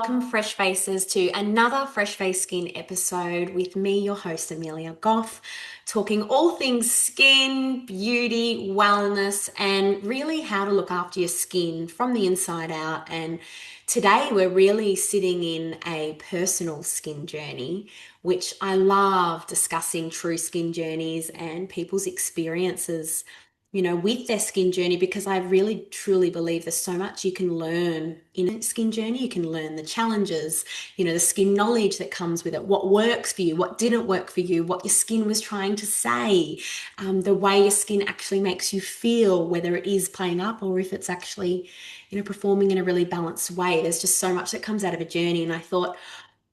Welcome, Fresh Faces, to another Fresh Face Skin episode with me, your host, Amelia Goff, talking all things skin, beauty, wellness, and really how to look after your skin from the inside out. And today we're really sitting in a personal skin journey, which I love discussing true skin journeys and people's experiences with their skin journey because I really truly believe there's so much you can learn in a skin journey. You can learn the challenges, the skin knowledge that comes with it, what works for you, what didn't work for you, what your skin was trying to say, the way your skin actually makes you feel, whether it is playing up or if it's actually, performing in a really balanced way. There's just so much that comes out of a journey. And I thought,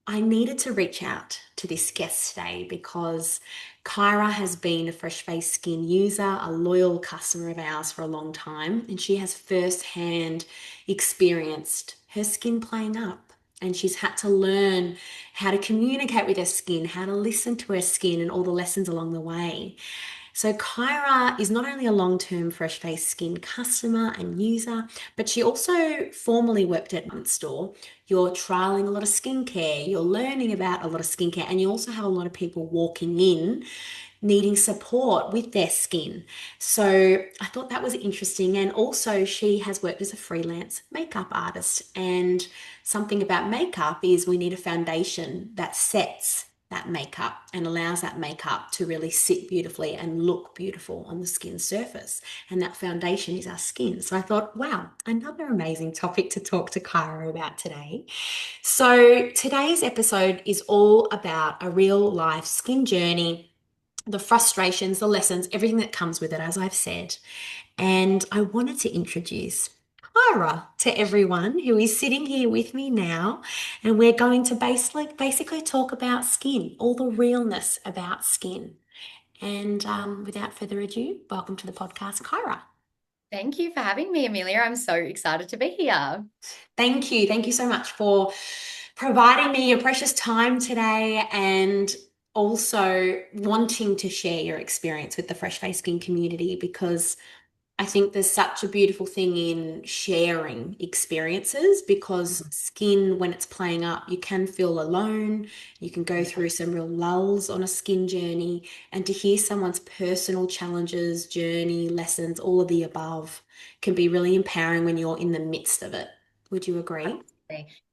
I needed to reach out to this guest today because Kyra has been a Fresh Face Skin user, a loyal customer of ours for a long time, and she has firsthand experienced her skin playing up. And she's had to learn how to communicate with her skin, how to listen to her skin, and all the lessons along the way. So Kyra is not only a long-term Fresh Face Skin customer and user, but she also formerly worked at one store. You're trialing a lot of skincare, you're learning about a lot of skincare, and you also have a lot of people walking in needing support with their skin. So I thought that was interesting. And also she has worked as a freelance makeup artist. And something about makeup is we need a foundation that sets that makeup and allows that makeup to really sit beautifully and look beautiful on the skin surface. And that foundation is our skin. So I thought, wow, another amazing topic to talk to Kyra about today. So today's episode is all about a real life skin journey, the frustrations, the lessons, everything that comes with it, as I've said. And I wanted to introduce Kyra to everyone who is sitting here with me now. And we're going to basically talk about skin, all the realness about skin. And without further ado, welcome to the podcast, Kyra. Thank you for having me, Amelia. I'm so excited to be here. Thank you. Thank you so much for providing me your precious time today and also wanting to share your experience with the Fresh Face Skin community because I think there's such a beautiful thing in sharing experiences because skin, when it's playing up, you can feel alone. You can go through some real lulls on a skin journey. And to hear someone's personal challenges, journey, lessons, all of the above can be really empowering when you're in the midst of it. Would you agree?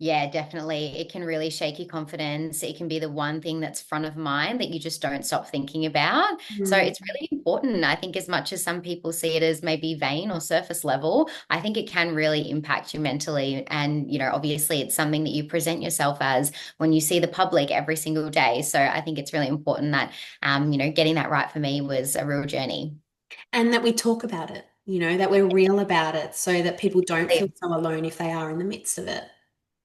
Yeah, definitely. It can really shake your confidence. It can be the one thing that's front of mind that you just don't stop thinking about. So Mm. it's really important. I think as much as some people see it as maybe vain or surface level, I think it can really impact you mentally. And, obviously it's something that you present yourself as when you see the public every single day. So I think it's really important that, getting that right for me was a real journey. And that we talk about it, that we're real about it so that people don't feel so alone if they are in the midst of it.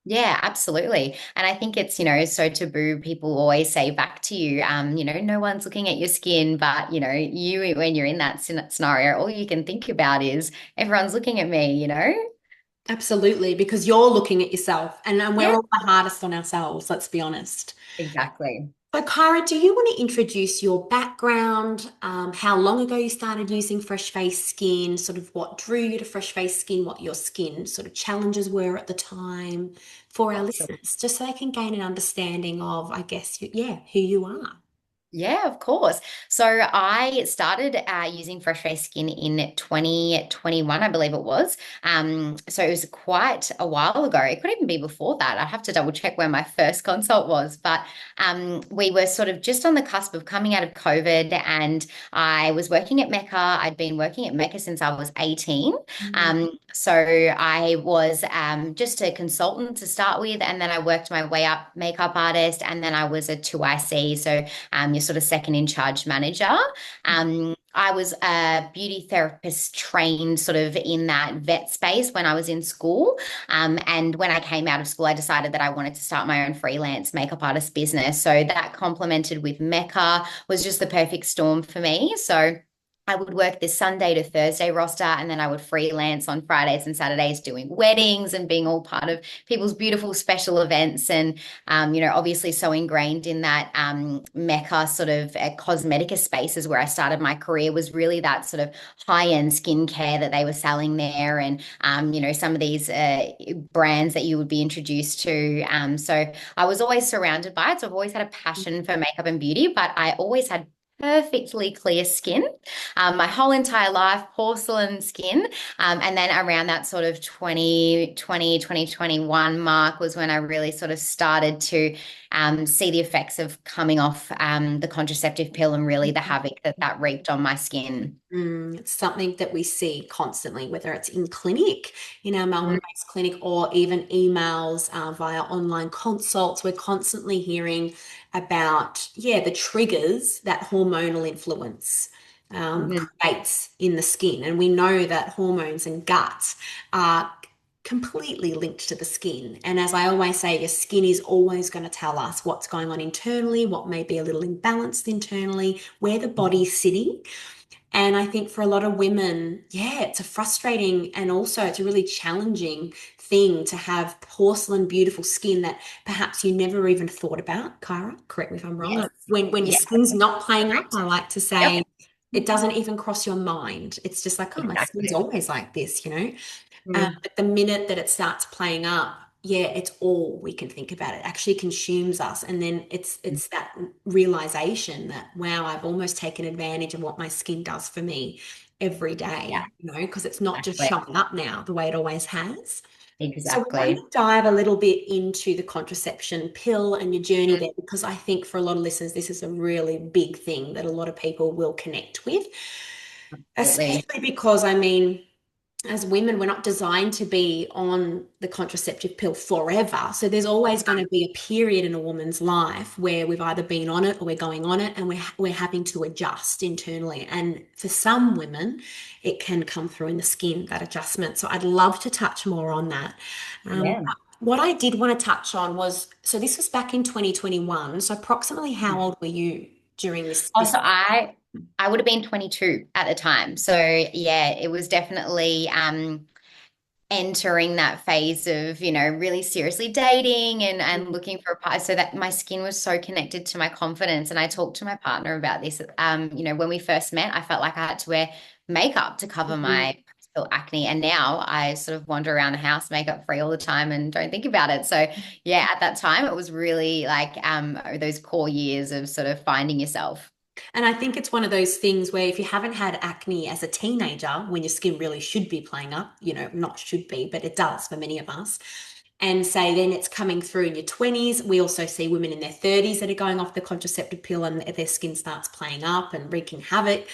Yeah, absolutely. And I think it's, so taboo. People always say back to you, no one's looking at your skin, but, you, when you're in that scenario, all you can think about is everyone's looking at me. Absolutely, because you're looking at yourself and we're Yeah, all the hardest on ourselves, let's be honest. exactly. So, Kyra, do you want to introduce your background, how long ago you started using Fresh Face Skin, sort of what drew you to Fresh Face Skin, what your skin sort of challenges were at the time for our Absolutely. listeners, just so they can gain an understanding of, I guess, yeah, who you are? Yeah, of course. So I started using Fresh Face Skin in 2021, I believe it was. So it was quite a while ago. It could even be before that. I'd have to double check where my first consult was. But we were sort of just on the cusp of coming out of COVID, and I was working at Mecca. I'd been working at Mecca since I was 18. Mm. So I was just a consultant to start with, and then I worked my way up makeup artist, and then I was a 2IC. So your sort of second in charge manager. I was a beauty therapist trained sort of in that vet space when I was in school. And when I came out of school, I decided that I wanted to start my own freelance makeup artist business. So that complemented with Mecca was just the perfect storm for me. So I would work this Sunday to Thursday roster, and then I would freelance on Fridays and Saturdays doing weddings and being all part of people's beautiful special events. And, obviously so ingrained in that Mecca sort of cosmetica spaces where I started my career was really that sort of high-end skincare that they were selling there. And, some of these brands that you would be introduced to. So I was always surrounded by it. So I've always had a passion for makeup and beauty, but I always had perfectly clear skin my whole entire life, porcelain skin. And then around that sort of 2021 mark was when I really sort of started to see the effects of coming off the contraceptive pill and really the havoc that that wreaked on my skin. It's something that we see constantly, whether it's in clinic, in our Mm, Melbourne-based clinic, or even emails via online consults. We're constantly hearing about, yeah, the triggers that hormonal influence mhm. creates in the skin. And we know that hormones and gut are completely linked to the skin. And as I always say, your skin is always going to tell us what's going on internally, what may be a little imbalanced internally, where the body's sitting. And I think for a lot of women, yeah, it's a frustrating and also it's a really challenging thing to have porcelain, beautiful skin that perhaps you never even thought about. Kyra, correct me if I'm wrong. Yes. When your Yeah. skin's not playing up, Correct. I like to Yep. say it doesn't even cross your mind. It's just like, oh, my skin's Exactly. always like this, you know? Mm. But the minute that it starts playing up, yeah, it's all we can think about. It actually consumes us. And then it's that realization that, wow, I've almost taken advantage of what my skin does for me every Yeah. day, because it's not just Exactly. showing up now the way it always has. So we're going Exactly. to dive a little bit into the contraception pill and your journey Mm. there, because I think for a lot of listeners, this is a really big thing that a lot of people will connect with, Absolutely. especially because, I mean, as women, we're not designed to be on the contraceptive pill forever. So there's always going to be a period in a woman's life where we've either been on it or we're going on it, and we're having to adjust internally. And for some women, it can come through in the skin, that adjustment. So I'd love to touch more on that. Yeah. What I did want to touch on was, so this was back in 2021. So approximately how old were you during this Oh, this? so I would have been 22 at the time. So yeah, it was definitely entering that phase of, really seriously dating and looking for a partner so that my skin was so connected to my confidence. And I talked to my partner about this. When we first met, I felt like I had to wear makeup to cover my acne. And now I sort of wander around the house makeup free all the time and don't think about it. So yeah, at that time it was really like those core years of sort of finding yourself. And I think it's one of those things where if you haven't had acne as a teenager, when your skin really should be playing up, not should be, but it does for many of us, and say then it's coming through in your 20s. We also see women in their 30s that are going off the contraceptive pill and their skin starts playing up and wreaking havoc.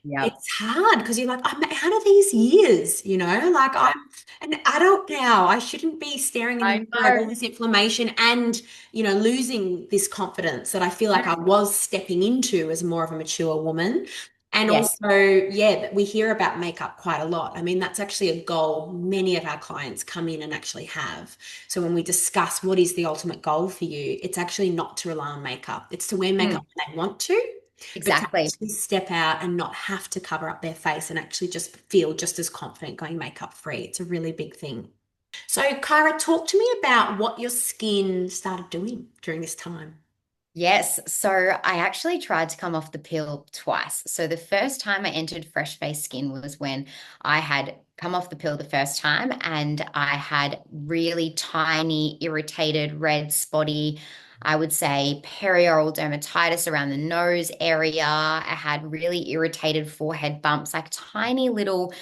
Yep. It's hard because you're like, I'm out of these years, like I'm an adult now. I shouldn't be staring in the I mirror at all know. this inflammation and, losing this confidence that I feel like I was stepping into as more of a mature woman. And Yes. also, yeah, that we hear about makeup quite a lot. I mean, that's actually a goal many of our clients come in and actually have. So when we discuss what is the ultimate goal for you, it's actually not to rely on makeup. It's to wear makeup Mm, when they want to, but to exactly. actually step out and not have to cover up their face and actually just feel just as confident going makeup free. It's a really big thing. So, Kyra, talk to me about what your skin started doing during this time. Yes, so I actually tried to come off the pill twice. So the first time I entered fresh face skin was when I had come off the pill the first time and I had really tiny, irritated, red, spotty, I would say perioral dermatitis around the nose area. I had really irritated forehead bumps, like tiny little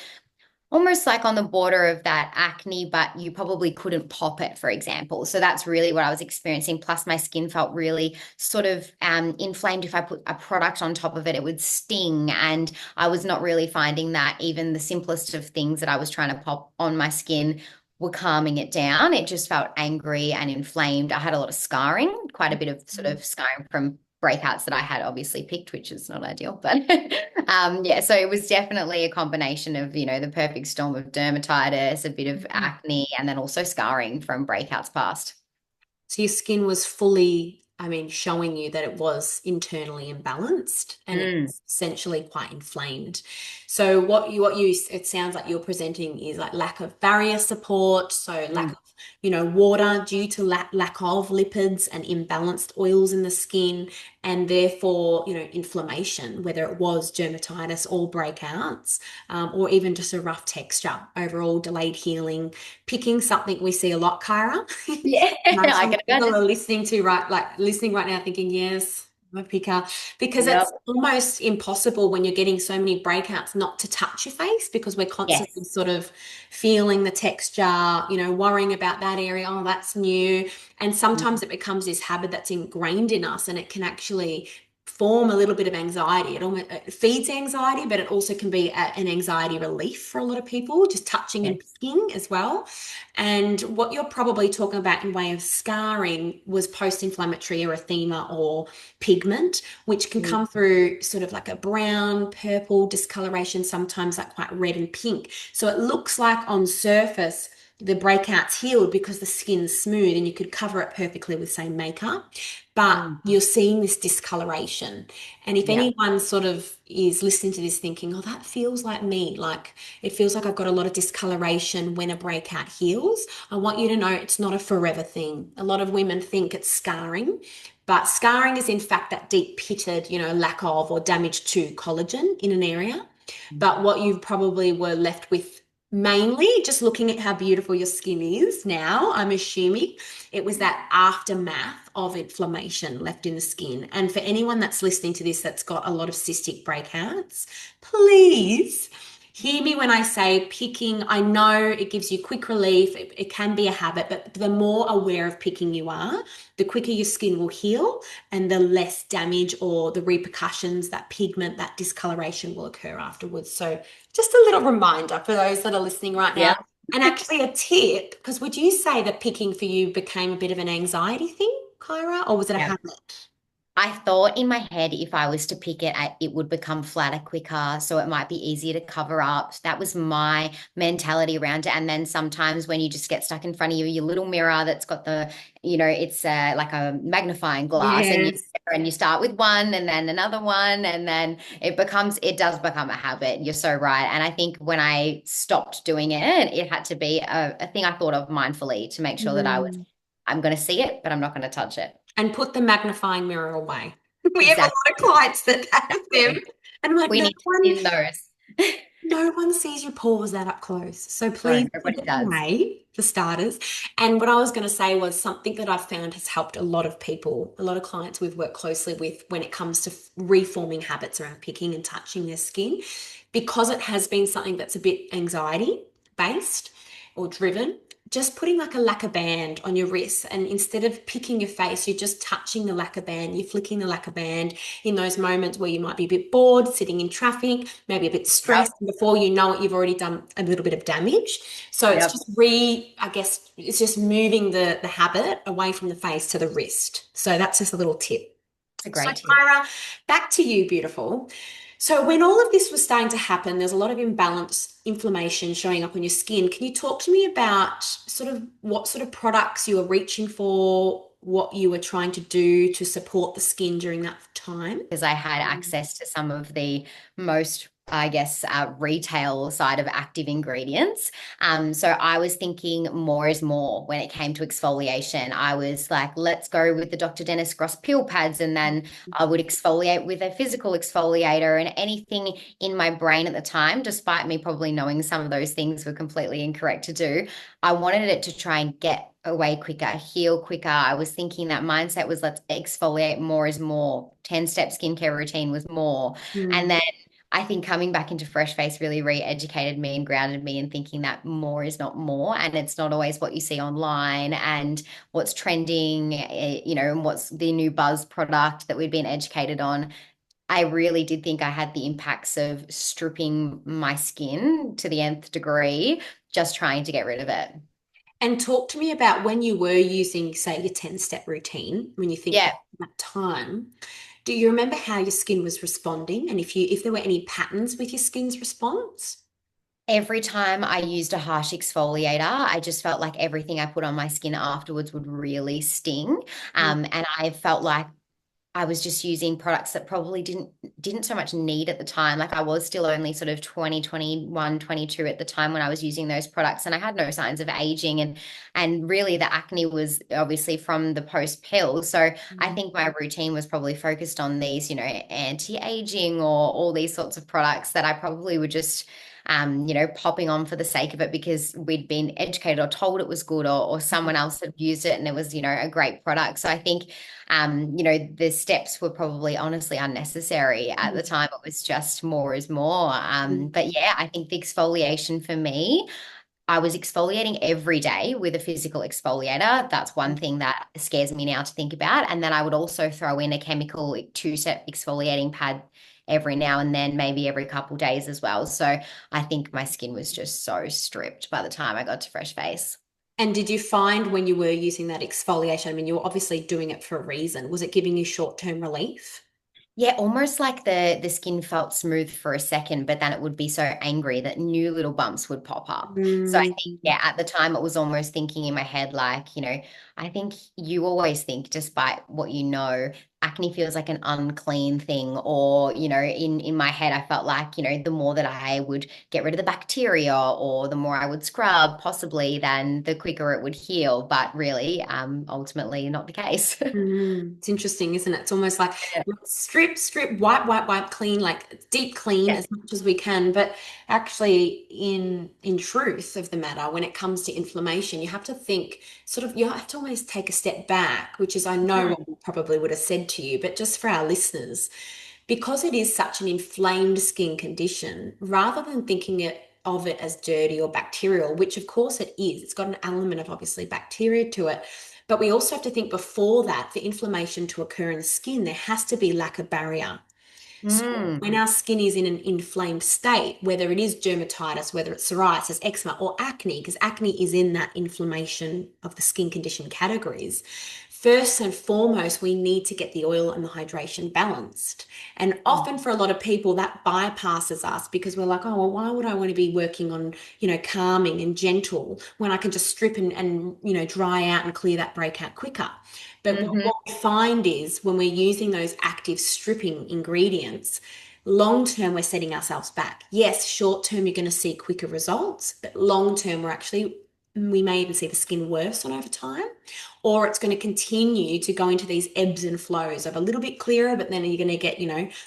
almost like on the border of that acne, but you probably couldn't pop it, for example. So that's really what I was experiencing. Plus, my skin felt really sort of inflamed. If I put a product on top of it, it would sting. And I was not really finding that even the simplest of things that I was trying to pop on my skin were calming it down. It just felt angry and inflamed. I had a lot of scarring, quite a bit of sort of scarring from breakouts that I had obviously picked, which is not ideal, but yeah, so it was definitely a combination of, the perfect storm of dermatitis, a bit of acne, and then also scarring from breakouts past. So your skin was fully I mean, showing you that it was internally imbalanced and Mm, it's essentially quite inflamed. So it sounds like you're presenting is like lack of barrier support, so lack mm, of, water due to lack of lipids and imbalanced oils in the skin, and therefore, inflammation, whether it was dermatitis or breakouts, or even just a rough texture, overall delayed healing, picking something we see a lot, Kyra. yeah, I'm I sure can people imagine. are listening right now thinking, yes, I'm a picker. Because Yep. it's almost impossible when you're getting so many breakouts not to touch your face because we're constantly Yes. sort of feeling the texture, worrying about that area. Oh, that's new. And sometimes it becomes this habit that's ingrained in us and it can actually form a little bit of anxiety. It feeds anxiety, but it also can be an anxiety relief for a lot of people, just touching and Yes. picking as well. And what you're probably talking about in way of scarring was post-inflammatory erythema or pigment, which can Mm, come through sort of like a brown, purple discoloration, sometimes like quite red and pink. So it looks like on surface the breakout's healed because the skin's smooth and you could cover it perfectly with, say, makeup. But mm, you're seeing this discoloration. And if yeah. anyone sort of is listening to this thinking, oh, that feels like me, like it feels like I've got a lot of discoloration when a breakout heals, I want you to know it's not a forever thing. A lot of women think it's scarring, but scarring is in fact that deep pitted, lack of or damage to collagen in an area. But what you probably were left with mainly just looking at how beautiful your skin is now, I'm assuming it was that aftermath of inflammation left in the skin. And for anyone that's listening to this that's got a lot of cystic breakouts, please hear me when I say picking. I know it gives you quick relief. It can be a habit, but the more aware of picking you are, the quicker your skin will heal and the less damage or the repercussions, that pigment, that discoloration will occur afterwards. So just a little reminder for those that are listening right now. Yeah. And actually a tip, because would you say that picking for you became a bit of an anxiety thing, Kyra, or was it a Yeah. habit? I thought in my head, if I was to pick it, it would become flatter quicker. So it might be easier to cover up. That was my mentality around it. And then sometimes when you just get stuck in front of you, your little mirror that's got it's like a magnifying glass Yes. and you start with one and then another one. And then it does become a habit. You're so right. And I think when I stopped doing it, it had to be a thing I thought of mindfully to make sure that Mm. I'm going to see it, but I'm not going to touch it. And put the magnifying mirror away. We have a Exactly. lot of clients that have them. And I'm like, We no need to one thin those. No one sees your pores that up close. So No, please put nobody it does. away for starters. And what I was going to say was something that I've found has helped a lot of people, a lot of clients we've worked closely with when it comes to reforming habits around picking and touching their skin, because it has been something that's a bit anxiety based or driven. Just putting like a lacquer band on your wrist, and instead of picking your face, you're just touching the lacquer band, you're flicking the lacquer band in those moments where you might be a bit bored, sitting in traffic, maybe a bit Yep. stressed, and before you know it, you've already done a little bit of damage. So it's Yep. just I guess it's just moving the habit away from the face to the wrist. So that's just a little tip. It's a So, great tip. Kyra, back to you, beautiful. So, when all of this was starting to happen, there's a lot of imbalance, inflammation showing up on your skin. Can you talk to me about sort of what sort of products you were reaching for, what you were trying to do to support the skin during that time? Because I had access to some of the most, I guess, retail side of active ingredients. So I was thinking more is more when it came to exfoliation. I was like, let's go with the Dr. Dennis Gross peel pads, and then I would exfoliate with a physical exfoliator and anything in my brain at the time, despite me probably knowing some of those things were completely incorrect to do. I wanted it to try and get away quicker, heal quicker. I was thinking that mindset was let's exfoliate more is more. 10-step skincare routine was more. And Mm. then I think coming back into fresh face really re-educated me and grounded me in thinking that more is not more. And it's not always what you see online and what's trending, and what's the new buzz product that we've been educated on. I really did think I had the impacts of stripping my skin to the nth degree, just trying to get rid of it. And talk to me about when you were using, say, your 10-step routine, when you think Yeah. back to that time. Do you remember how your skin was responding? And if there were any patterns with your skin's response? Every time I used a harsh exfoliator, I just felt like everything I put on my skin afterwards would really sting. And I felt like I was just using products that probably didn't so much need at the time. Like I was still only sort of 20, 21, 22 at the time when I was using those products, and I had no signs of aging, and really the acne was obviously from the post pill. So I Mm. think my routine was probably focused on these, anti-aging or all these sorts of products that I probably would just popping on for the sake of it because we'd been educated or told it was good, or someone else had used it and it was, a great product. So I think the steps were probably honestly unnecessary at the time. It was just more is more. But yeah, I think the exfoliation for me, I was exfoliating every day with a physical exfoliator. That's one thing that scares me now to think about. And then I would also throw in a chemical two-step exfoliating pad every now and then, maybe every couple days as well. So I think my skin was just so stripped by the time I got to fresh face. And did you find when you were using that exfoliation, I mean, you were obviously doing it for a reason, was it giving you short-term relief? Yeah, almost like the skin felt smooth for a second, but then it would be so angry that new little bumps would pop up. So I think, Mm. yeah, at the time it was almost thinking in my head, like, I think you always think, despite what you know, acne feels like an unclean thing. Or, in my head, I felt like, the more that I would get rid of the bacteria or the more I would scrub, possibly, then the quicker it would heal. But really, ultimately not the case. It's interesting, isn't it? It's almost like strip, strip, wipe, wipe, wipe, clean, like deep clean Yeah. as much as we can. But actually, in truth of the matter, when it comes to inflammation, you have to think sort of you have to almost take a step back, which is I know Mhm. what we probably would have said to you, but just for our listeners, because it is such an inflamed skin condition, rather than thinking of it as dirty or bacterial, which of course it is, it's got an element of obviously bacteria to it. But we also have to think before that, for inflammation to occur in the skin, there has to be lack of barrier. So Mm. when our skin is in an inflamed state, whether it is dermatitis, whether it's psoriasis, eczema, or acne, because acne is in that inflammation of the skin condition categories, first and foremost, we need to get the oil and the hydration balanced. And often for a lot of people, that bypasses us because we're like, oh, well, why would I want to be working on, calming and gentle when I can just strip and dry out and clear that breakout quicker? But Mhm. what we find is when we're using those active stripping ingredients, long term, we're setting ourselves back. Yes, short term, you're going to see quicker results, but long term, we may even see the skin worsen over time, or it's going to continue to go into these ebbs and flows of a little bit clearer, but then you're going to get,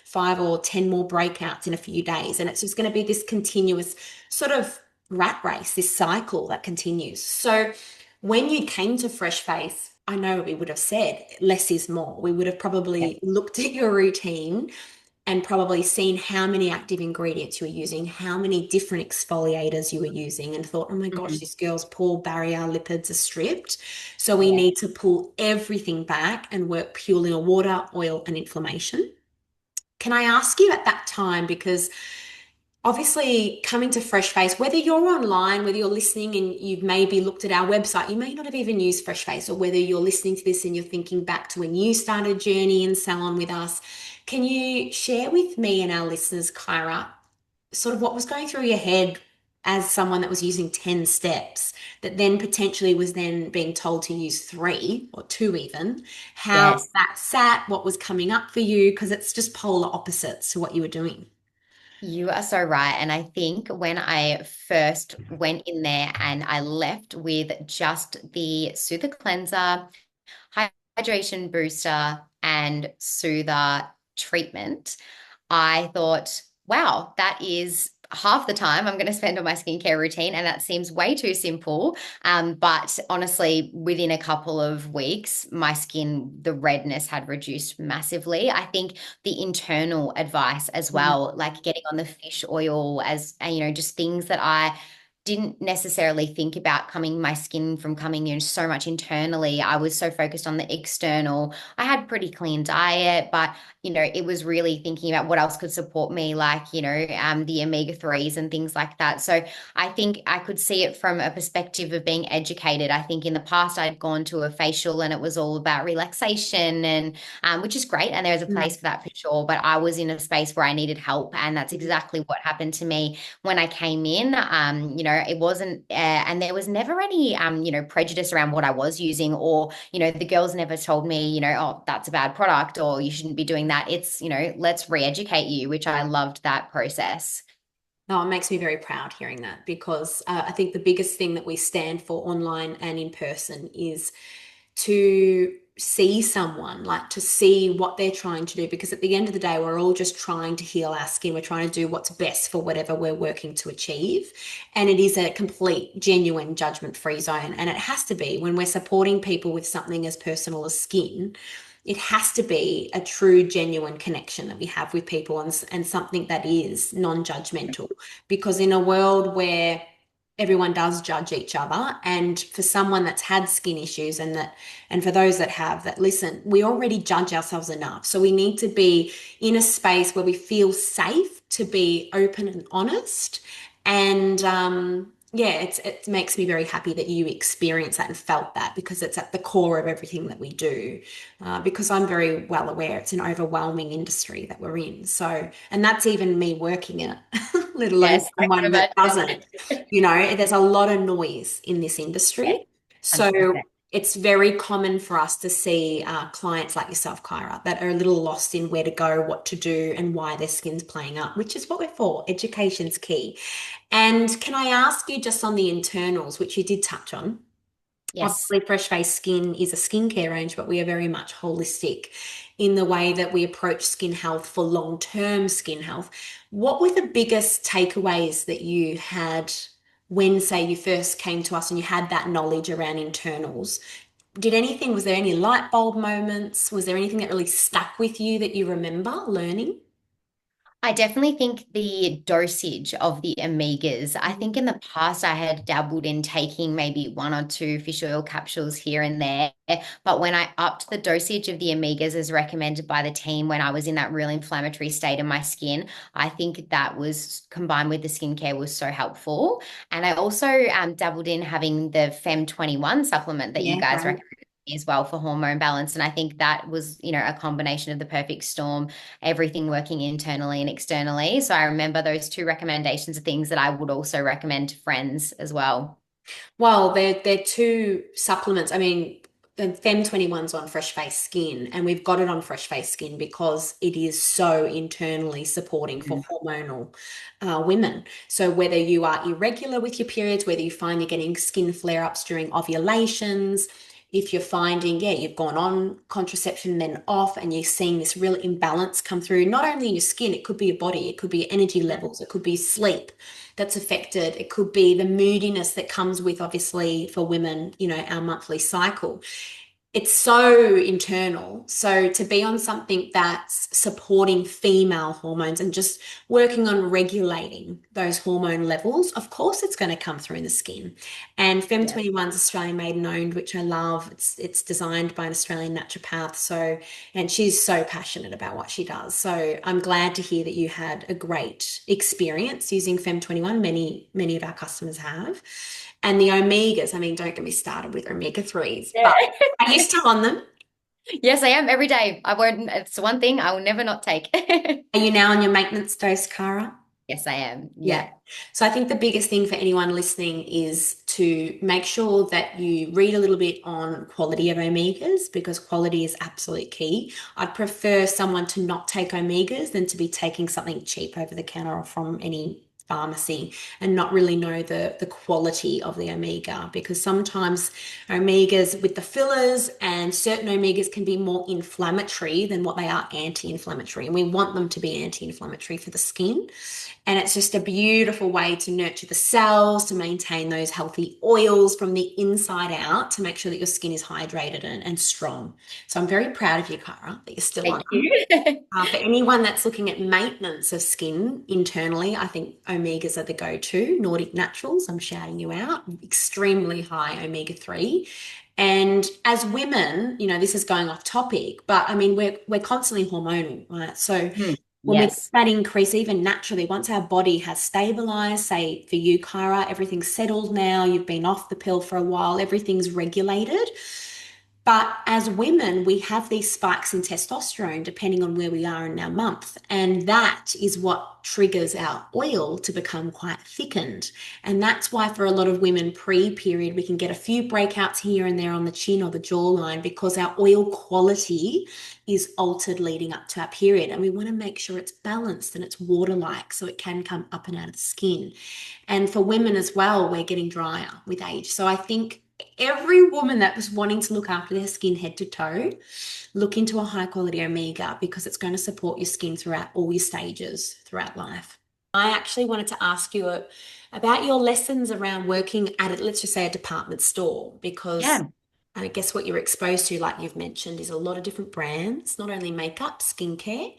5 or 10 more breakouts in a few days. And it's just going to be this continuous sort of rat race, this cycle that continues. So when you came to Fresh Face, I know we would have said less is more. We would have probably looked at your routine and probably seen how many active ingredients you were using, how many different exfoliators you were using, and thought, oh my gosh, Mhm. this girl's pore barrier lipids are stripped. So we Yeah. need to pull everything back and work purely on water, oil, and inflammation. Can I ask you at that time, because obviously coming to Fresh Face, whether you're online, whether you're listening and you've maybe looked at our website, you may not have even used Fresh Face, or whether you're listening to this and you're thinking back to when you started a journey in salon with us, can you share with me and our listeners, Kyra, sort of what was going through your head as someone that was using 10 steps that then potentially was then being told to use three or two even, how Yes. that sat, what was coming up for you, because it's just polar opposites to what you were doing. You are so right. And I think when I first went in there and I left with just the Soother Cleanser, Hydration Booster, and Soother treatment, I thought, wow, that is half the time I'm going to spend on my skincare routine. And that seems way too simple. But honestly, within a couple of weeks, my skin, the redness had reduced massively. I think the internal advice as Mm. well, like getting on the fish oil, as just things that I didn't necessarily think about my skin from coming in so much internally. I was so focused on the external. I had pretty clean diet, but it was really thinking about what else could support me, like, the omega-3s and things like that. So I think I could see it from a perspective of being educated. I think in the past I'd gone to a facial and it was all about relaxation and which is great. And there's a place for that for sure. But I was in a space where I needed help. And that's exactly what happened to me when I came in. It wasn't, and there was never any, prejudice around what I was using, or, the girls never told me, oh, that's a bad product or you shouldn't be doing that. It's, let's re-educate you, which I loved that process. No, it makes me very proud hearing that because I think the biggest thing that we stand for online and in person is to see someone, like to see what they're trying to do. Because at the end of the day, we're all just trying to heal our skin. We're trying to do what's best for whatever we're working to achieve. And it is a complete, genuine, judgment-free zone. And it has to be when we're supporting people with something as personal as skin. It has to be a true, genuine connection that we have with people and something that is non-judgmental. Because in a world where everyone does judge each other, and for someone that's had skin issues and for those that have that, listen, we already judge ourselves enough. So we need to be in a space where we feel safe to be open and honest. And yeah, it makes me very happy that you experienced that and felt that, because it's at the core of everything that we do. Because I'm very well aware it's an overwhelming industry that we're in. So, and that's even me working in it, let alone Yes, I someone can that doesn't. imagine. There's a lot of noise in this Yeah, industry. So 100%. it's very common for us to see clients like yourself, Kyra, that are a little lost in where to go, what to do, and why their skin's playing up, which is what we're for. Education's key. And can I ask you just on the internals, which you did touch on? Yes. Obviously, Fresh Face Skin is a skincare range, but we are very much holistic in the way that we approach skin health for long-term skin health. What were the biggest takeaways that you had when, say, you first came to us and you had that knowledge around internals? Was there any light bulb moments? Was there anything that really stuck with you that you remember learning? I definitely think the dosage of the omegas. I think in the past I had dabbled in taking maybe one or two fish oil capsules here and there. But when I upped the dosage of the omegas as recommended by the team when I was in that real inflammatory state in my skin, I think that was combined with the skincare was so helpful. And I also dabbled in having the Fem 21 supplement that you Yeah, guys great. recommended as well for hormone balance. And I think that was, a combination of the perfect storm, everything working internally and externally. So I remember those two recommendations are things that I would also recommend to friends as well. Well, they're two supplements. I mean, the Fem 21's on Fresh Face Skin, and we've got it on Fresh Face Skin because it is so internally supporting for Mm. hormonal women. So whether you are irregular with your periods, whether you find you're getting skin flare-ups during ovulations, if you're finding, yeah, you've gone on contraception then off and you're seeing this real imbalance come through, not only in your skin, it could be your body, it could be your energy levels, it could be sleep that's affected. It could be the moodiness that comes with, obviously, for women, our monthly cycle. It's so internal. So to be on something that's supporting female hormones and just working on regulating those hormone levels, of course it's going to come through in the skin. And Fem Yeah. 21's Australian made and owned, which I love. It's designed by an Australian naturopath. So, and she's so passionate about what she does. So I'm glad to hear that you had a great experience using Fem 21. Many of our customers have. And the omegas, I mean, don't get me started with omega 3s, Yeah. but are you still on them? Yes, I am every day. I won't, it's one thing I will never not take. Are you now on your maintenance dose, Cara? Yes, I am. Yeah. Yeah. So I think the biggest thing for anyone listening is to make sure that you read a little bit on quality of omegas, because quality is absolutely key. I'd prefer someone to not take omegas than to be taking something cheap over the counter or from any pharmacy and not really know the quality of the omega, because sometimes omegas with the fillers and certain omegas can be more inflammatory than what they are anti-inflammatory, and we want them to be anti-inflammatory for the skin. And it's just a beautiful way to nurture the cells, to maintain those healthy oils from the inside out, to make sure that your skin is hydrated and strong. So I'm very proud of you, Cara, that you're still on Thank them. you. For anyone that's looking at maintenance of skin internally, I think omegas are the go-to. Nordic Naturals, I'm shouting you out, extremely high omega-3. And as women, this is going off topic, but I mean, we're constantly hormonal, right? So Mhm. when we get Yes. that increase, even naturally, once our body has stabilized, say for you, Kyra, everything's settled now, you've been off the pill for a while, everything's regulated. But as women, we have these spikes in testosterone depending on where we are in our month. And that is what triggers our oil to become quite thickened. And that's why, for a lot of women pre period, we can get a few breakouts here and there on the chin or the jawline because our oil quality is altered leading up to our period. And we want to make sure it's balanced and it's water like so it can come up and out of the skin. And for women as well, we're getting drier with age. So I think every woman that was wanting to look after their skin head to toe, look into a high quality omega because it's going to support your skin throughout all your stages throughout life. I actually wanted to ask you about your lessons around working at it, let's just say a department store, because Yeah. I guess what you're exposed to, like you've mentioned, is a lot of different brands, not only makeup, skincare.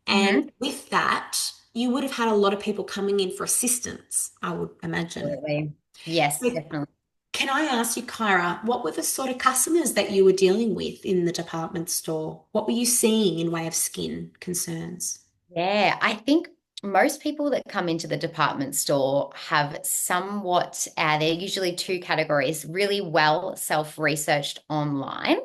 And Hmm. with that, you would have had a lot of people coming in for assistance, I would imagine. Absolutely. Yes, So definitely. can I ask you, Kyra, what were the sort of customers that you were dealing with in the department store? What were you seeing in way of skin concerns? Yeah, I think most people that come into the department store have somewhat, they're usually two categories, really well self-researched online,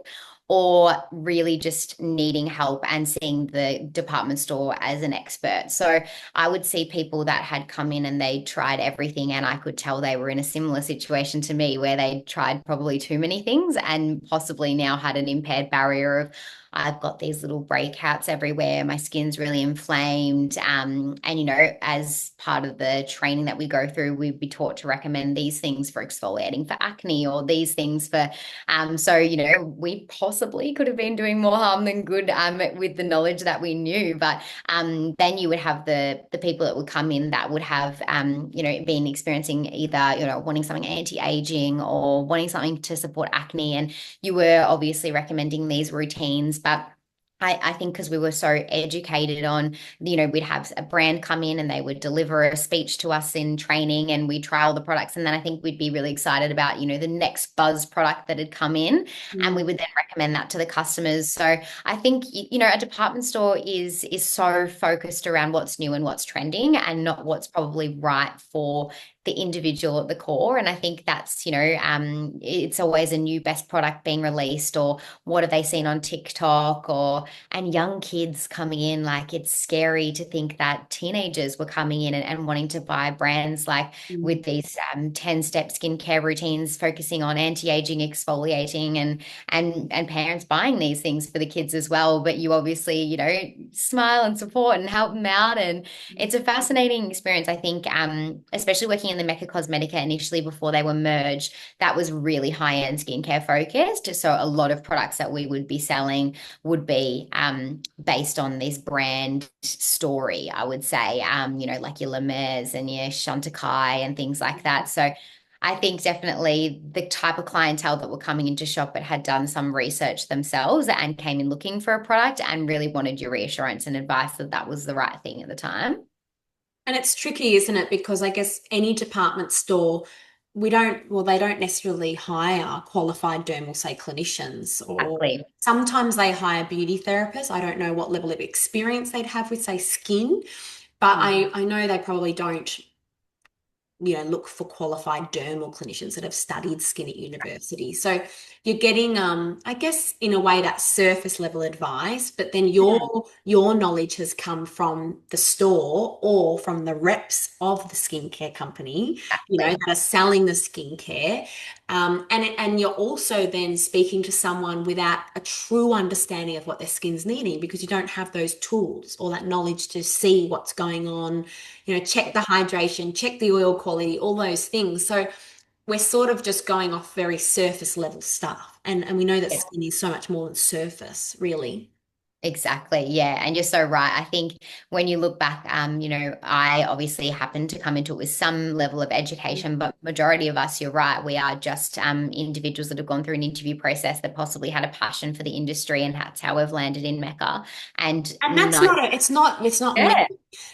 or really just needing help and seeing the department store as an expert. So I would see people that had come in and they tried everything, and I could tell they were in a similar situation to me where they tried probably too many things and possibly now had an impaired barrier of I've got these little breakouts everywhere. My skin's really inflamed. And, as part of the training that we go through, we'd be taught to recommend these things for exfoliating for acne or these things for. So, we possibly could have been doing more harm than good with the knowledge that we knew. But then you would have the people that would come in that would have, been experiencing either, wanting something anti-aging or wanting something to support acne. And you were obviously recommending these routines, but I think because we were so educated on, we'd have a brand come in and they would deliver a speech to us in training and we trial the products. And then I think we'd be really excited about, the next buzz product that had come in and we Mm, would then recommend that to the customers. So I think, a department store is so focused around what's new and what's trending and not what's probably right for the individual at the core. And I think that's, it's always a new best product being released or what have they seen on TikTok or, and young kids coming in. Like it's scary to think that teenagers were coming in and wanting to buy brands like mm, with these 10-step skincare routines focusing on anti-aging, exfoliating and parents buying these things for the kids as well. But you obviously, smile and support and help them out. And it's a fascinating experience, I think, especially working in the Mecca Cosmetica initially before they were merged. That was really high-end skincare focused. So a lot of products that we would be selling would be based on this brand story, I would say, like your Lemers and your Chantecaille and things like that. So I think definitely the type of clientele that were coming into shop but had done some research themselves and came in looking for a product and really wanted your reassurance and advice that that was the right thing at the time. And it's tricky, isn't it? Because I guess any department store, they don't necessarily hire qualified dermal, say, clinicians, or Exactly. sometimes they hire beauty therapists. I don't know what level of experience they'd have with, say, skin, but I know they probably don't look for qualified dermal clinicians that have studied skin at university. So you're getting, I guess, in a way, that surface level advice, but then Mm. your knowledge has come from the store or from the reps of the skincare company, that Exactly. are selling the skincare. And you're also then speaking to someone without a true understanding of what their skin's needing because you don't have those tools or that knowledge to see what's going on, check the hydration, check the oil quality, all those things. So we're sort of just going off very surface level stuff. And we know that Yeah. skin is so much more than surface, really. Exactly. Yeah. And you're so right. I think when you look back, I obviously happened to come into it with some level of education, but majority of us, you're right, we are just individuals that have gone through an interview process that possibly had a passion for the industry, and that's how we've landed in Mecca. And And that's no, not, it's not me,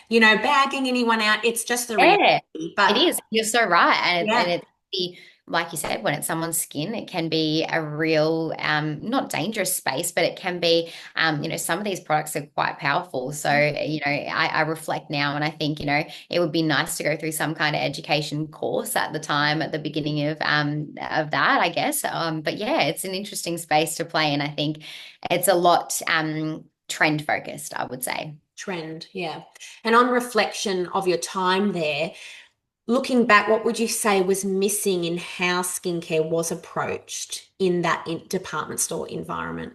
yeah, bagging anyone out. It's just the yeah, reality. it But is. You're so right. And yeah, it's like you said, when it's someone's skin, it can be a real, not dangerous space, but it can be, some of these products are quite powerful. So, I reflect now and I think, it would be nice to go through some kind of education course at the time, at the beginning of that, I guess. But yeah, it's an interesting space to play. And I think it's a lot, trend focused, I would say. trend. Yeah. And on reflection of your time there, looking back, what would you say was missing in how skincare was approached in that department store environment?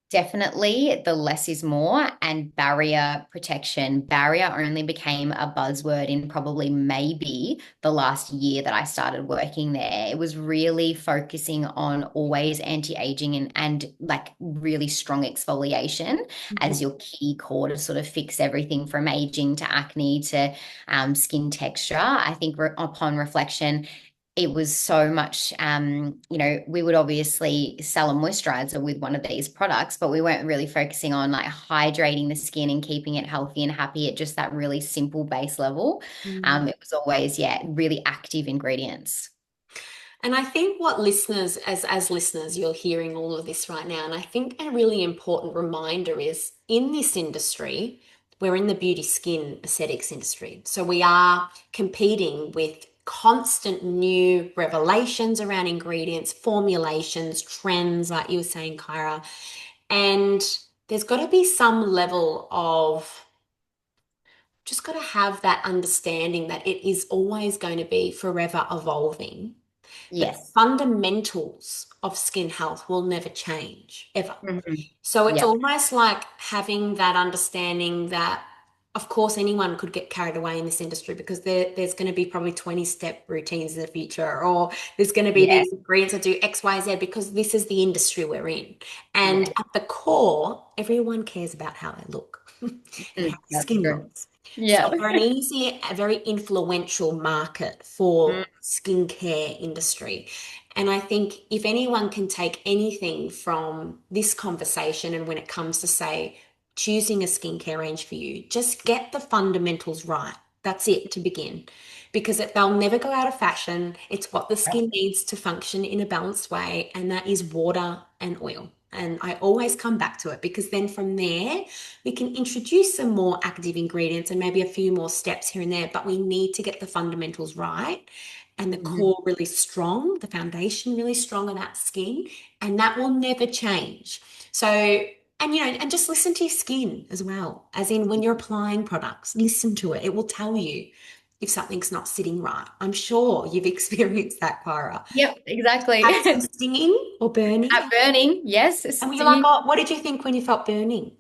Definitely, the less is more and barrier protection. Barrier only became a buzzword in probably maybe the last year that I started working there. It was really focusing on always anti-aging and like really strong exfoliation as Mhm. your key core to sort of fix everything from aging to acne to skin texture. I think upon reflection, it was so much, we would obviously sell a moisturizer with one of these products, but we weren't really focusing on like hydrating the skin and keeping it healthy and happy at just that really simple base level. Mm. It was always, yeah, really active ingredients. And I think what listeners, as listeners, you're hearing all of this right now. And I think a really important reminder is in this industry, we're in the beauty skin aesthetics industry. So we are competing with constant new revelations around ingredients, formulations, trends, like you were saying, Kyra. And there's got to be some level of just got to have that understanding that it is always going to be forever evolving, but the Yes. fundamentals of skin health will never change, ever. Mhm. So it's Yep. almost like having that understanding that, of course, anyone could get carried away in this industry because there's going to be probably 20-step routines in the future, or there's going to be Yeah. these ingredients that do X, Y, Z because this is the industry we're in. And Yeah. at the core, everyone cares about how they look and how their That's skin true. looks. So Yeah. we're a very influential market Mm, for skincare industry. And I think if anyone can take anything from this conversation and when it comes to, say, choosing a skincare range for you, just get the fundamentals right. That's it to begin. Because they'll never go out of fashion. It's what the yep. skin needs to function in a balanced way, and that is water and oil. And I always come back to it because then from there, we can introduce some more active ingredients and maybe a few more steps here and there, but we need to get the fundamentals right and the Mhm. core really strong, the foundation really strong on that skin, and that will never change. So, and just listen to your skin as well, as in when you're applying products, listen to it. It will tell you if something's not sitting right. I'm sure you've experienced that, Kyra. Yep, exactly. Have some stinging or burning. Burning, yes, And you're like, stinging. oh, what did you think when you felt burning?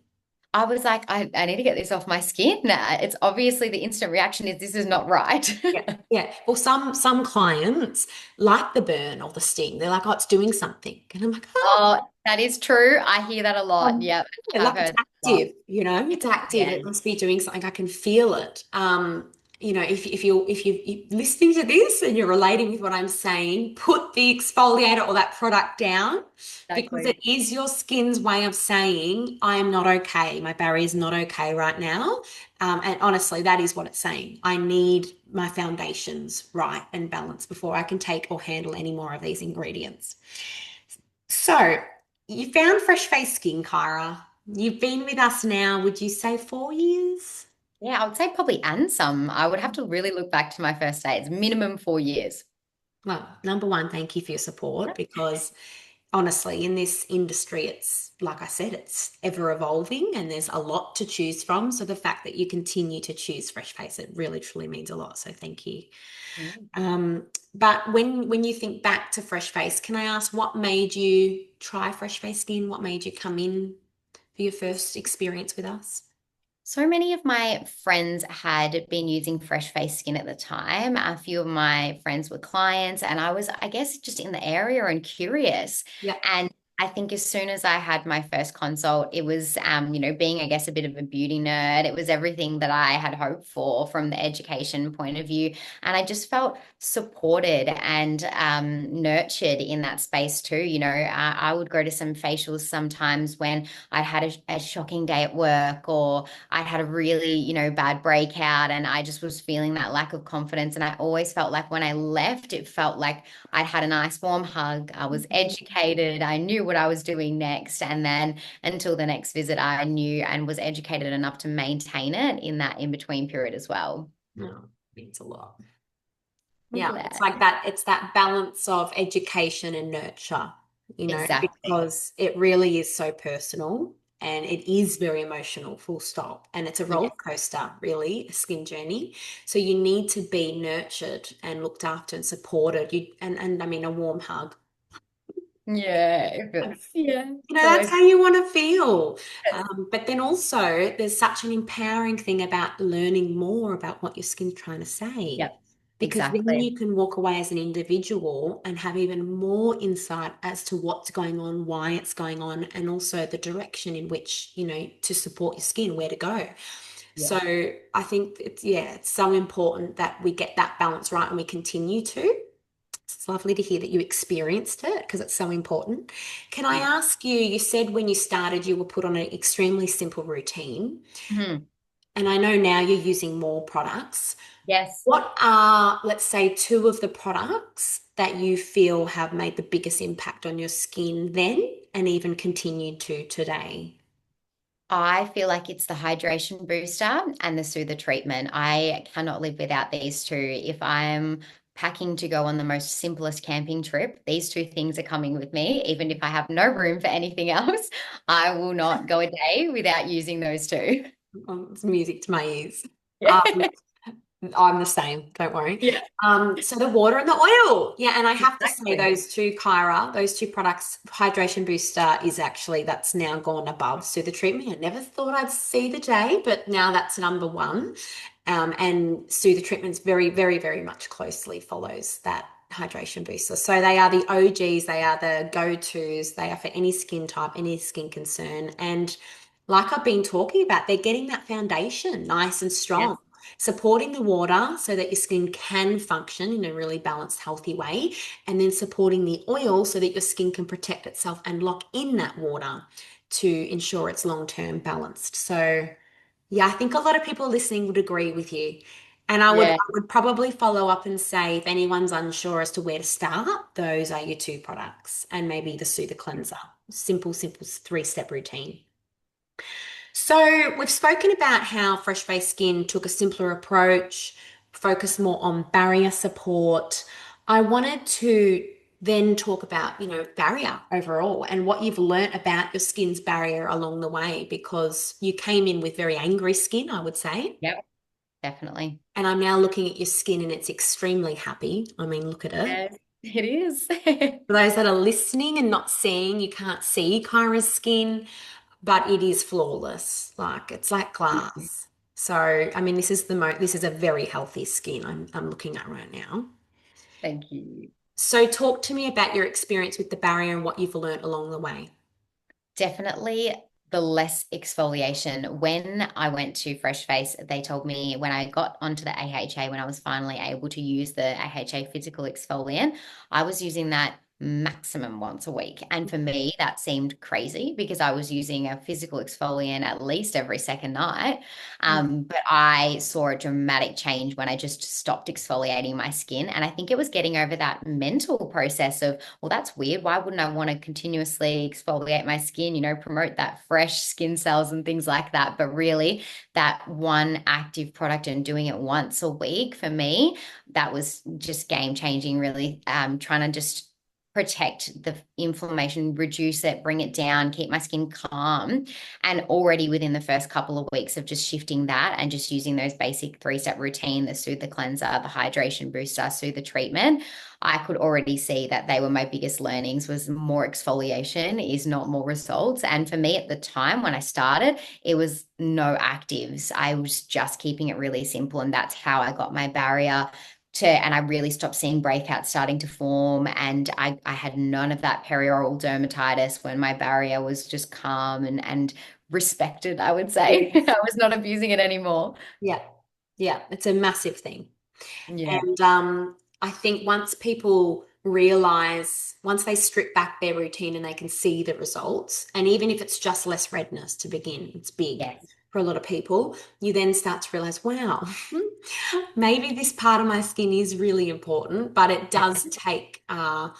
I was like, I need to get this off my skin. It's obviously the instant reaction is this is not right. Yeah, yeah. Well, some clients like the burn or the sting. They're like, oh, it's doing something. And I'm like, oh, Oh, that is true. I hear that a lot. um, Yep, yeah, I've like it's heard that a lot. active, it's active. Yeah, It must be doing something. I can feel it. If you're listening to this and you're relating with what I'm saying, put the exfoliator or that product down because it exactly. is your skin's way of saying, I am not okay. My barrier is not okay right now. And honestly, that is what it's saying. I need my foundations right and balanced before I can take or handle any more of these ingredients. So, you found fresh face skin, Kyra. You've been with us now, would you say 4 years? Yeah, I would say probably and some. I would have to really look back to my first days, minimum 4 years. Well, number one, thank you for your support because honestly, in this industry, it's like I said, it's ever evolving and there's a lot to choose from. So the fact that you continue to choose fresh face, it really truly means a lot. So thank you. Mm. But when you think back to fresh face, can I ask what made you try fresh face skin? What made you come in for your first experience with us? So many of my friends had been using fresh face skin at the time. A few of my friends were clients, and I was, I guess, just in the area and curious. Yeah. I think as soon as I had my first consult, it was, being, I guess, a bit of a beauty nerd. It was everything that I had hoped for from the education point of view. And I just felt supported and nurtured in that space too. I would go to some facials sometimes when I had a shocking day at work, or I had a really, bad breakout, and I just was feeling that lack of confidence. And I always felt like when I left, it felt like I'd had a nice warm hug. I was educated. I knew what I was doing next. And then until the next visit, I knew and was educated enough to maintain it in that in between period as well. No, it's a lot. I'm Yeah, it's glad. like that. It's that balance of education and nurture, Exactly. because it really is so personal and it is very emotional, full stop. And it's a roller Yes. coaster, really, a skin journey. So you need to be nurtured and looked after and supported. And I mean, a warm hug. Yeah. Yeah. That's So, how you want to feel. yes. But then also, there's such an empowering thing about learning more about what your skin's trying to say. Yep. Because then Exactly. you can walk away as an individual and have even more insight as to what's going on, why it's going on, and also the direction in which, to support your skin, where to go. So Yeah. I think it's so important that we get that balance right and we continue to. It's lovely to hear that you experienced it because it's so important. Can I Yeah. ask you, you said when you started you were put on an extremely simple routine, Mhm. and I know now you're using more products. Yes. What are, let's say, two of the products that you feel have made the biggest impact on your skin then and even continued to today? I feel like it's the hydration booster and the soother treatment. I cannot live without these two. If I'm packing to go on the most simplest camping trip, these two things are coming with me. Even if I have no room for anything else, I will not go a day without using those two. It's music to my ears. Yeah. I'm the same, don't worry. Yeah. So the water and the oil. Yeah, and I have to say Exactly. those two, Kyra, those two products, Hydration Booster is actually that's now gone above Soother Treatment. I never thought I'd see the day, but now that's number one. And Soother Treatment's very, very, very much closely follows that hydration booster. So they are the OGs, they are the go-tos, they are for any skin type, any skin concern. And like I've been talking about, they're getting that foundation nice and Yes. strong, supporting the water so that your skin can function in a really balanced, healthy way, and then supporting the oil so that your skin can protect itself and lock in that water to ensure it's long-term balanced. So, yeah, I think a lot of people listening would agree with you. And I would, I Yeah. would probably follow up and say if anyone's unsure as to where to start, those are your two products and maybe the Soother Cleanser. Simple, simple three-step routine. So, we've spoken about how Fresh Face Skin took a simpler approach, focused more on barrier support. I wanted to then talk about, barrier overall and what you've learnt about your skin's barrier along the way because you came in with very angry skin, I would say. Yep. Definitely. And I'm now looking at your skin and it's extremely happy. I mean, look at it. Yes, it is. For those that are listening and not seeing, you can't see Kyra's skin, but it is flawless. Like it's like glass. So, I mean, this is a very healthy skin I'm looking at right now. Thank you. So, talk to me about your experience with the barrier and what you've learned along the way. Definitely the less exfoliation. When I went to Fresh Face, they told me when I got onto the AHA, when I was finally able to use the AHA physical exfoliant, I was using that maximum once a week. And for me, that seemed crazy because I was using a physical exfoliant at least every second night. But I saw a dramatic change when I just stopped exfoliating my skin. And I think it was getting over that mental process of, well, that's weird. Why wouldn't I want to continuously exfoliate my skin, promote that fresh skin cells and things like that? But really, that one active product and doing it once a week for me, that was just game changing, really. Trying to just protect the inflammation, reduce it, bring it down, keep my skin calm. And already within the first couple of weeks of just shifting that and just using those basic three-step routine, the soothe, the cleanser, the hydration booster, soothe the treatment, I could already see that they were my biggest learnings was more exfoliation is not more results. And for me at the time when I started, it was no actives. I was just keeping it really simple. And that's how I got my barrier and I really stopped seeing breakouts starting to form. And I had none of that perioral dermatitis when my barrier was just calm and respected, I would say. I Yes. was not abusing it anymore. Yeah. Yeah. It's a massive thing. Yeah. And I think once people realize, once they strip back their routine and they can see the results, and even if it's just less redness to begin, it's big Yes. for a lot of people, you then start to realize, wow, maybe this part of my skin is really important, but it does take a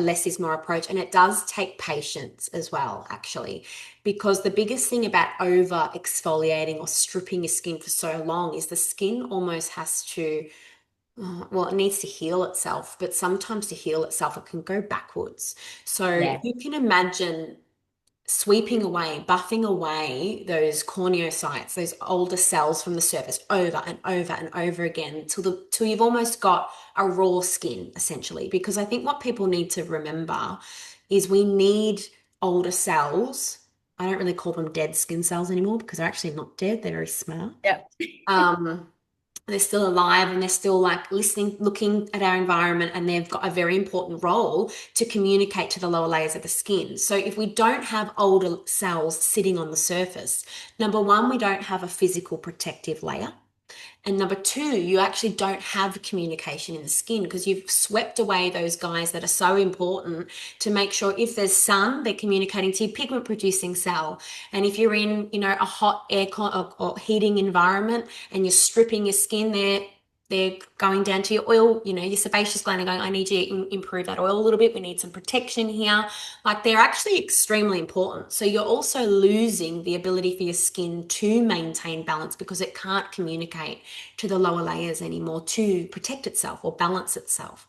less is more approach, and it does take patience as well, actually, because the biggest thing about over exfoliating or stripping your skin for so long is the skin almost has to well, it needs to heal itself, but sometimes to heal itself, it can go backwards. So if Yeah. you can imagine sweeping away, buffing away those corneocytes, those older cells from the surface over and over and over again till you've almost got a raw skin, essentially. Because I think what people need to remember is we need older cells. I don't really call them dead skin cells anymore because they're actually not dead, they're very smart. Yeah. Um, they're still alive and they're still like listening, looking at our environment, and they've got a very important role to communicate to the lower layers of the skin. So if we don't have older cells sitting on the surface, number one, we don't have a physical protective layer. And number two, you actually don't have communication in the skin because you've swept away those guys that are so important to make sure if there's sun, they're communicating to your pigment producing cell. And if you're in, a hot or heating environment and you're stripping your skin, they're going down to your oil, your sebaceous gland, and going, I need you to improve that oil a little bit. We need some protection here. Like they're actually extremely important. So you're also losing the ability for your skin to maintain balance because it can't communicate to the lower layers anymore to protect itself or balance itself.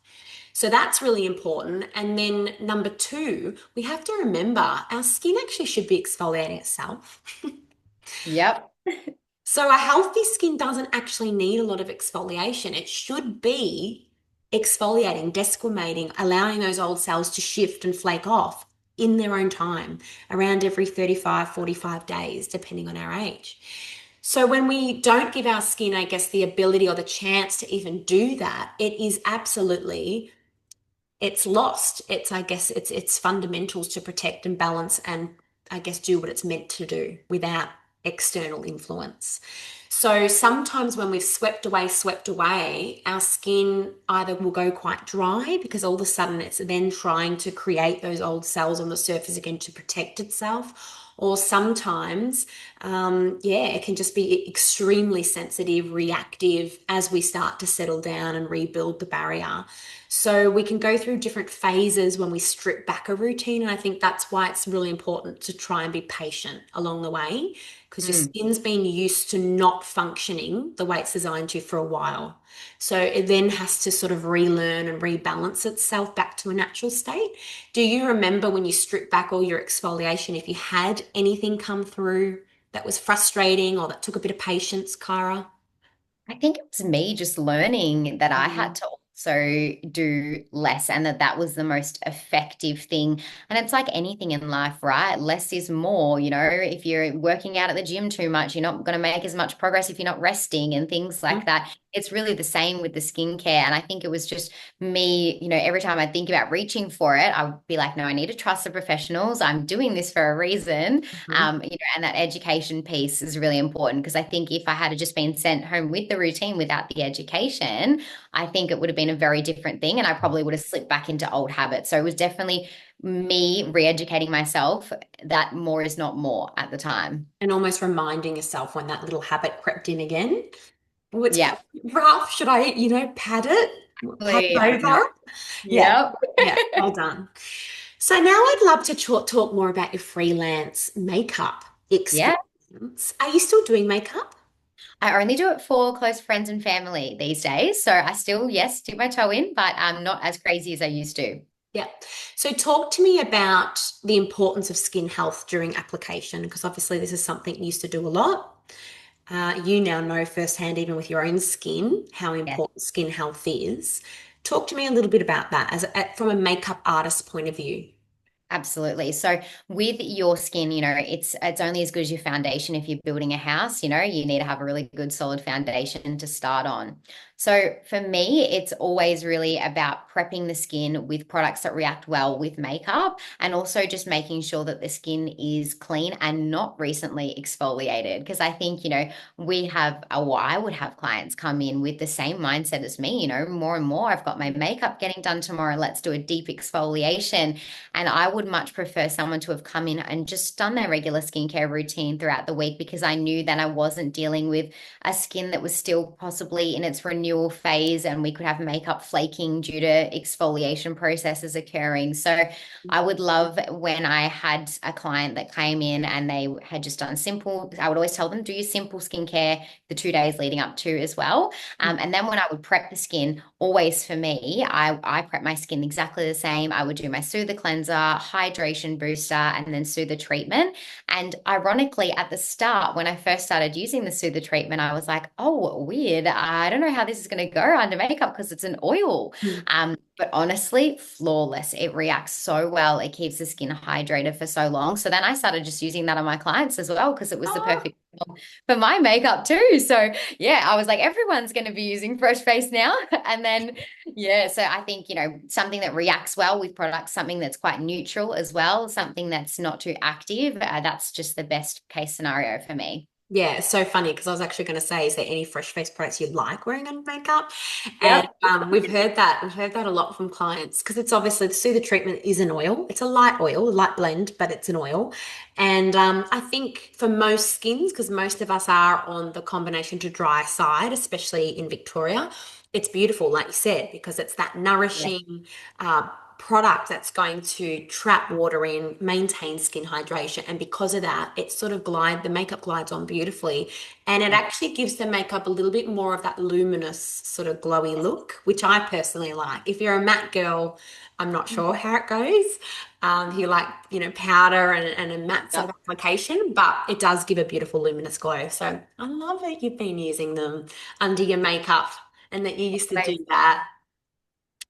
So that's really important. And then number two, we have to remember our skin actually should be exfoliating itself. Yep. So a healthy skin doesn't actually need a lot of exfoliation. It should be exfoliating, desquamating, allowing those old cells to shift and flake off in their own time, around every 35, 45 days, depending on our age. So when we don't give our skin, I guess, the ability or the chance to even do that, it is absolutely it's lost. I guess it's fundamentals to protect and balance and I guess do what it's meant to do without external influence. So sometimes when we've swept away, our skin either will go quite dry because all of a sudden it's then trying to create those old cells on the surface again to protect itself. Or sometimes, yeah, it can just be extremely sensitive, reactive as we start to settle down and rebuild the barrier. So we can go through different phases when we strip back a routine. And I think that's why it's really important to try and be patient along the way because your Mm. skin's been used to not functioning the way it's designed to for a while. So it then has to sort of relearn and rebalance itself back to a natural state. Do you remember when you stripped back all your exfoliation, if you had anything come through that was frustrating or that took a bit of patience, Kyra? I think it was me just learning that I had Mm. to also do less and that was the most effective thing. And it's like anything in life, right? Less is more. If you're working out at the gym too much, you're not going to make as much progress if you're not resting and things like that. It's really the same with the skincare. And I think it was just me, every time I think about reaching for it, I would be like, no, I need to trust the professionals. I'm doing this for a reason. Mhm. And that education piece is really important because I think if I had just been sent home with the routine without the education, I think it would have been a very different thing and I probably would have slipped back into old habits. So it was definitely me re-educating myself that more is not more at the time. And almost reminding yourself when that little habit crept in again. Oh, it's Yeah. quite rough. Should I, pat Exactly. it over? Yeah, Yep. yeah, well done. So now I'd love to talk more about your freelance makeup Yeah. experience. Are you still doing makeup? I only do it for close friends and family these days. So I still, yes, dip my toe in, but I'm not as crazy as I used to. Yeah. So talk to me about the importance of skin health during application, because obviously this is something you used to do a lot. You now know firsthand, even with your own skin, how Yes. important skin health is. Talk to me a little bit about that from a makeup artist point of view. Absolutely. So with your skin, it's only as good as your foundation. If you're building a house, you need to have a really good solid foundation to start on. So for me, it's always really about prepping the skin with products that react well with makeup and also just making sure that the skin is clean and not recently exfoliated. Because I think, I would have clients come in with the same mindset as me, more and more, I've got my makeup getting done tomorrow. Let's do a deep exfoliation. And I would much prefer someone to have come in and just done their regular skincare routine throughout the week because I knew that I wasn't dealing with a skin that was still possibly in its renewal phase and we could have makeup flaking due to exfoliation processes occurring. So I would love when I had a client that came in and they had just done simple, I would always tell them, do your simple skincare the 2 days leading up to as well. And then when I would prep the skin, always for me, I prep my skin exactly the same. I would do my soother cleanser, hydration booster, and then soother treatment. And ironically, at the start, when I first started using the Soother treatment, I was like, oh, weird. I don't know how this is going to go under makeup because it's an oil. Mm. But honestly, flawless. It reacts so well. It keeps the skin hydrated for so long. So then I started just using that on my clients as well because it was the Oh, perfect for my makeup too. So yeah, I was like, everyone's going to be using Fresh Face now. And then yeah, so I think, something that reacts well with products, something that's quite neutral as well, something that's not too active, that's just the best case scenario for me. yeah, it's so funny because I was actually going to say, is there any fresh face products you like wearing under makeup? And Yep. we've heard that a lot from clients because it's obviously the Soother treatment is an oil. It's a light oil, a light blend, but it's an oil. And I think for most skins, because most of us are on the combination to dry side, especially in Victoria, it's beautiful, like you said, because it's that Yeah. nourishing uh, product that's going to trap water in, maintain skin hydration, and because of that, it sort of the makeup glides on beautifully, and it Yeah. actually gives the makeup a little bit more of that luminous sort of glowy look, which I personally like. If you're a matte girl, I'm not sure how it goes. If you like, powder and a matte sort Yep. of application, but it does give a beautiful luminous glow. So I love that you've been using them under your makeup and that you used to do that.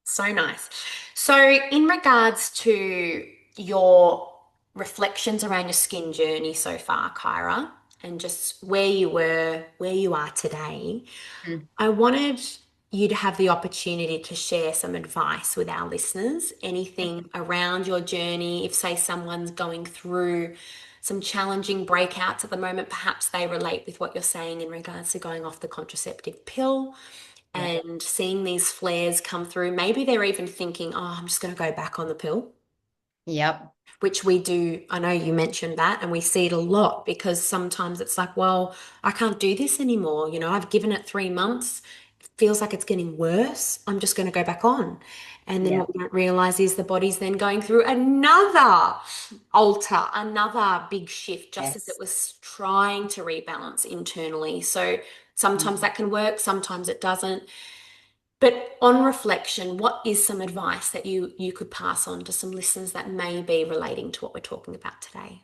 So nice. So, in regards to your reflections around your skin journey so far, Kyra, and just where you were, where you are today, Mm. I wanted you to have the opportunity to share some advice with our listeners, anything around your journey. If, say, someone's going through some challenging breakouts at the moment, perhaps they relate with what you're saying in regards to going off the contraceptive pill Yeah. and seeing these flares come through. Maybe they're even thinking, oh, I'm just going to go back on the pill, Yep. which we do. I know you mentioned that, and we see it a lot because sometimes it's like, well, I can't do this anymore. I've given it 3 months. It feels like it's getting worse. I'm just going to go back on. And then Yeah. what we don't realize is the body's then going through another another big shift, just as it Yes. was trying to rebalance internally. So sometimes Mm. that can work, sometimes it doesn't. But on reflection, what is some advice that you could pass on to some listeners that may be relating to what we're talking about today?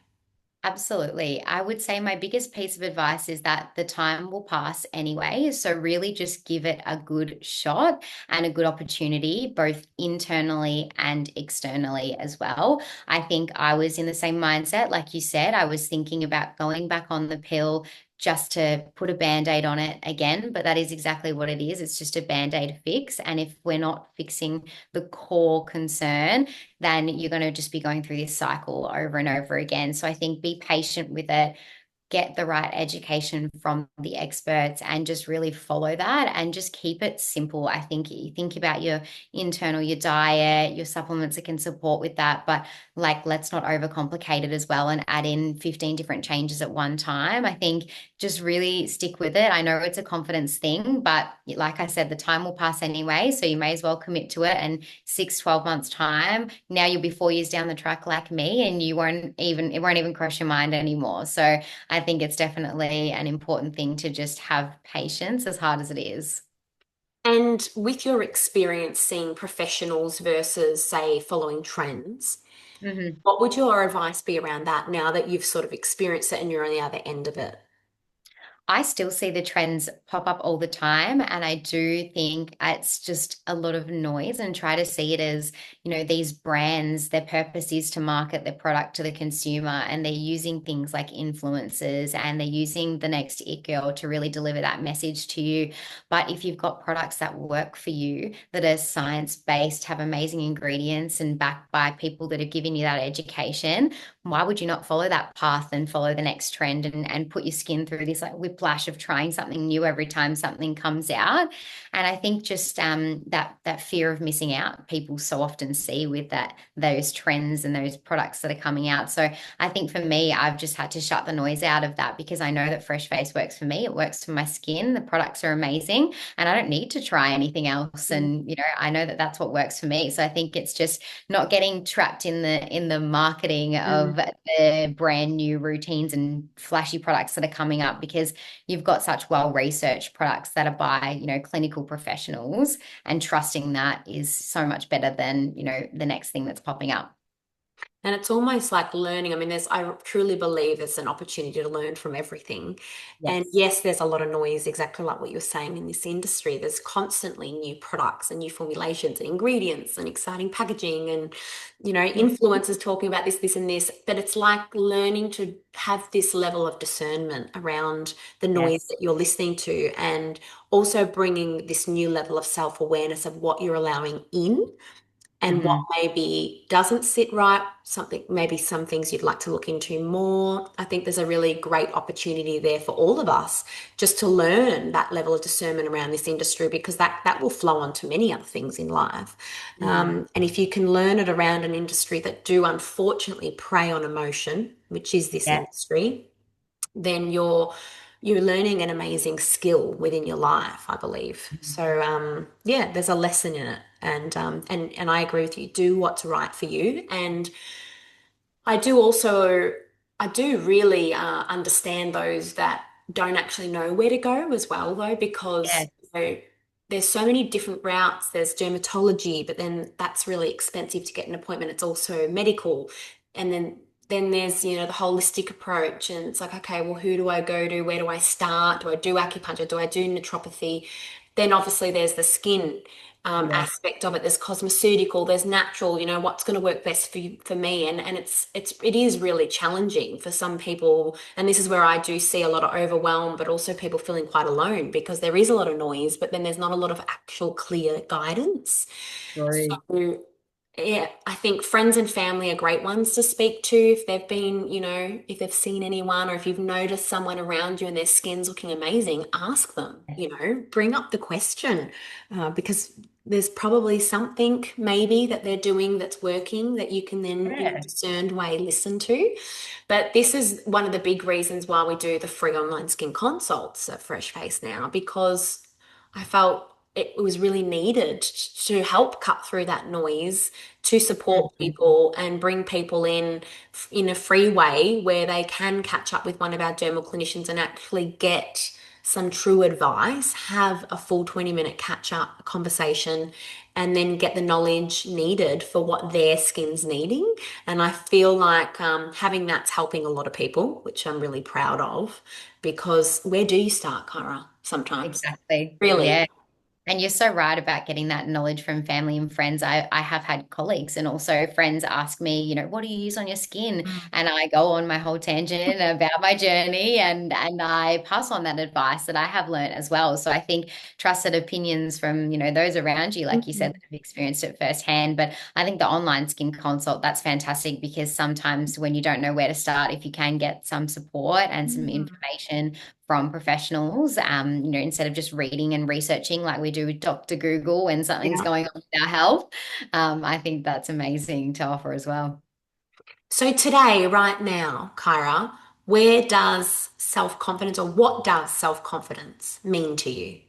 Absolutely. I would say my biggest piece of advice is that the time will pass anyway. So, really just give it a good shot and a good opportunity, both internally and externally as well. I think I was in the same mindset. Like you said, I was thinking about going back on the pill just to put a band-aid on it again, but that is exactly what it is. It's just a band-aid fix. And if we're not fixing the core concern, then you're going to just be going through this cycle over and over again. So I think be patient with it, get the right education from the experts and just really follow that and just keep it simple. I think you think about your internal, your diet, your supplements that can support with that, but like let's not overcomplicate it as well and add in 15 different changes at one time. I think just really stick with it. I know it's a confidence thing, but like I said, the time will pass anyway. So you may as well commit to it. And 6, 12 months time, now you'll be 4 years down the track like me and it won't even cross your mind anymore. So I think it's definitely an important thing to just have patience as hard as it is. And with your experience seeing professionals versus, say, following trends, Mhm. what would your advice be around that now that you've sort of experienced it and you're on the other end of it? I still see the trends pop up all the time. And I do think it's just a lot of noise and try to see it as, these brands, their purpose is to market their product to the consumer. And they're using things like influencers and they're using the next it girl to really deliver that message to you. But if you've got products that work for you, that are science-based, have amazing ingredients and backed by people that have given you that education, why would you not follow that path and follow the next trend and put your skin through this like whiplash of trying something new every time something comes out? And I think just that fear of missing out people so often see with those trends and those products that are coming out. So I think for me, I've just had to shut the noise out of that because I know that Fresh Face works for me. It works for my skin. The products are amazing, and I don't need to try anything else. And I know that that's what works for me. So I think it's just not getting trapped in the marketing of Mm. the brand new routines and flashy products that are coming up because you've got such well-researched products that are by, clinical professionals, and trusting that is so much better than, the next thing that's popping up. And it's almost like learning. I mean, I truly believe there's an opportunity to learn from everything. And Yes. yes, there's a lot of noise, exactly like what you're saying in this industry. There's constantly new products and new formulations and ingredients and exciting packaging and, Mhm. influencers talking about this, this, and this. But it's like learning to have this level of discernment around the noise Yes. that you're listening to and also bringing this new level of self-awareness of what you're allowing in and what Hmm. maybe doesn't sit right, something, maybe some things you'd like to look into more. I think there's a really great opportunity there for all of us just to learn that level of discernment around this industry because that will flow on to many other things in life. And if you can learn it around an industry that do unfortunately prey on emotion, which is this Yeah. industry, then you're learning an amazing skill within your life, I believe. So yeah, there's a lesson in it, and I agree with you. Do what's right for you, and I do also, I do really understand those that don't actually know where to go as well, though, because Yeah. there's so many different routes. There's dermatology, but then that's really expensive to get an appointment. It's also medical, and then there's the holistic approach, and it's like, okay, well, who do I go to? Where do I start? Do I do acupuncture? Do I do naturopathy? Then obviously there's the skin Yes. aspect of it. There's cosmeceutical, there's natural, what's going to work best for me. And it is really challenging for some people. And this is where I do see a lot of overwhelm, but also people feeling quite alone because there is a lot of noise, but then there's not a lot of actual clear guidance. True. So yeah, I think friends and family are great ones to speak to if they've been, if they've seen anyone or if you've noticed someone around you and their skin's looking amazing, ask them, bring up the question because there's probably something maybe that they're doing that's working that you can then, in a Yeah. discerned way, listen to. But this is one of the big reasons why we do the free online skin consults at Fresh Face now, because I felt it was really needed to help cut through that noise, to support Mhm. people and bring people in a free way where they can catch up with one of our dermal clinicians and actually get some true advice, have a full 20-minute catch up conversation, and then get the knowledge needed for what their skin's needing. And I feel like having that's helping a lot of people, which I'm really proud of, because where do you start, Kyra? Sometimes, Exactly. really. Yeah. And you're so right about getting that knowledge from family and friends. I have had colleagues and also friends ask me, what do you use on your skin? Mm. And I go on my whole tangent about my journey and I pass on that advice that I have learned as well. So I think trusted opinions from, those around you, like you said, that Mhm. have experienced it firsthand. But I think the online skin consult, that's fantastic because sometimes when you don't know where to start, if you can get some support and some Mm. information from professionals, instead of just reading and researching like we do with Dr. Google when something's Yeah. going on with our health. I think that's amazing to offer as well. So today, right now, Kyra, where does self-confidence or what does self-confidence mean to you?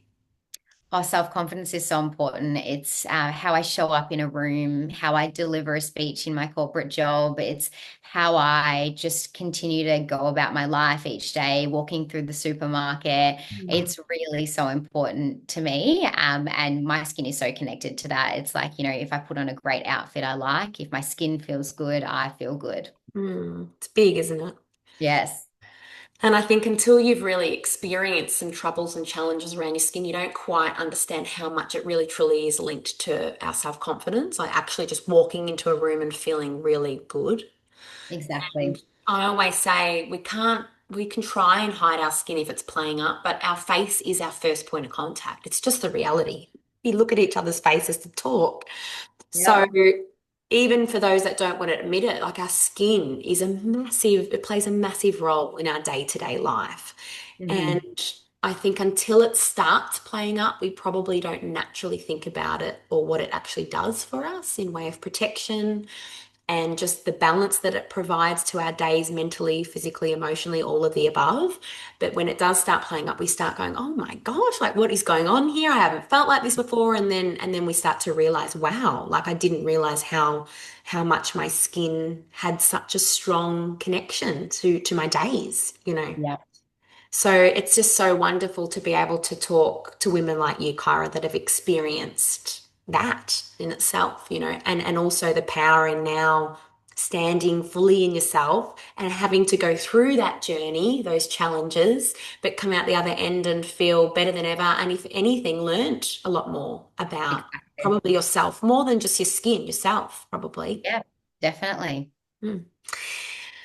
Oh, self-confidence is so important. It's how I show up in a room, how I deliver a speech in my corporate job. It's how I just continue to go about my life each day, walking through the supermarket. Mm. It's really so important to me. And my skin is so connected to that. It's like, if I put on a great outfit I like, if my skin feels good, I feel good. It's big, isn't it? Yes. And I think until you've really experienced some troubles and challenges around your skin, you don't quite understand how much it really truly is linked to our self-confidence. Like actually just walking into a room and feeling really good. And Exactly. I always say we can try and hide our skin if it's playing up, but our face is our first point of contact. It's just the reality. We look at each other's faces to talk. So Yep. even for those that don't want to admit it, like our skin is it plays a massive role in our day-to-day life. And Hmm. I think until it starts playing up, we probably don't naturally think about it or what it actually does for us in way of protection and just the balance that it provides to our days mentally, physically, emotionally, all of the above. But when it does start playing up, we start going, "Oh my gosh, like what is going on here? I haven't felt like this before." And then we start to realize, "Wow, like I didn't realize how much my skin had such a strong connection to my days, you know." Yep. So it's just so wonderful to be able to talk to women like you, Kyra, that have experienced that in itself, and also the power in now standing fully in yourself and having to go through that journey, those challenges, but come out the other end and feel better than ever. And if anything, learnt a lot more about Exactly. probably yourself, more than just your skin, yourself, probably. Yeah, definitely. Mm.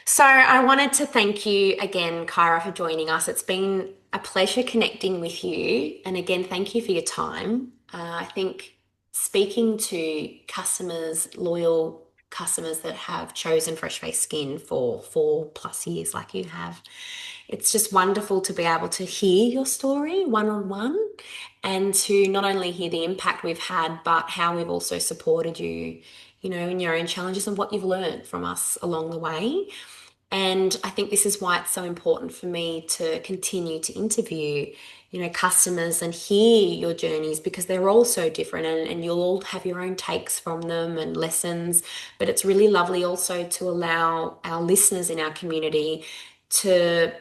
So I wanted to thank you again, Kyra, for joining us. It's been a pleasure connecting with you. And again, thank you for your time. I think speaking to customers, loyal customers that have chosen Fresh Face Skin for 4+ years, like you have, it's just wonderful to be able to hear your story one on one and to not only hear the impact we've had, but how we've also supported you, in your own challenges and what you've learned from us along the way. And I think this is why it's so important for me to continue to interview, customers and hear your journeys because they're all so different and you'll all have your own takes from them and lessons. But it's really lovely also to allow our listeners in our community to